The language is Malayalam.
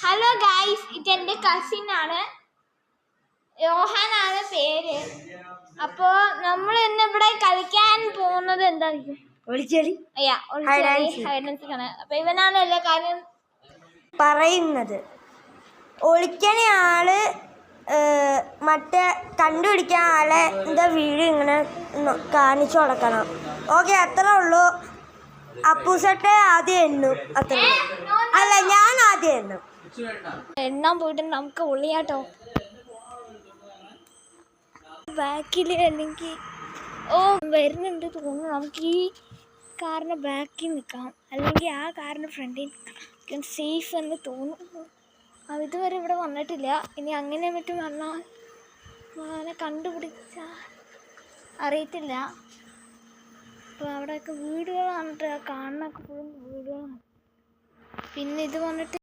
ഹലോ ഗായ്സ്, ഇതെന്റെ കസിൻ ആണ്, യോഹാനാണ് പേര്. അപ്പോ നമ്മൾ ഇന്ന് ഇവിടെ കളിക്കാൻ പോകുന്നത് എന്തായിരിക്കും? അപ്പൊ ഇവനാണ് എല്ലാ കാര്യം പറയുന്നത്. ഒളിക്കണ ആള് മറ്റേ കണ്ടുപിടിക്കാൻ ആളെ വീഡിയോ ഇങ്ങനെ കാണിച്ചു കൊടുക്കണം. ഓക്കെ, അത്രേ ഉള്ളൂ. അപ്പൂസട്ടെ ആദ്യം എണ്ണും. അത്ര അല്ല, ഞാൻ ആദ്യം എണ്ണാൻ പോയിട്ട് നമുക്ക് ഒളിയാട്ടോ. ബാക്കിൽ അല്ലെങ്കിൽ വരുന്നുണ്ട് തോന്നുന്നു. നമുക്ക് ഈ കാറിൻ്റെ ബാക്കിൽ നിൽക്കാം, അല്ലെങ്കിൽ ആ കാറിൻ്റെ ഫ്രണ്ടിൽ നിൽക്കാം. സേഫ് എന്ന് തോന്നുന്നു. ഇതുവരെ ഇവിടെ വന്നിട്ടില്ല. ഇനി അങ്ങനെ മറ്റും വന്നാൽ അങ്ങനെ കണ്ടുപിടിച്ചാൽ അറിയത്തില്ല. അപ്പോൾ അവിടെയൊക്കെ വീടുകളാണ്, കാണുന്നൊക്കെ വീടുകളാണ്. പിന്നെ ഇത് വന്നിട്ട്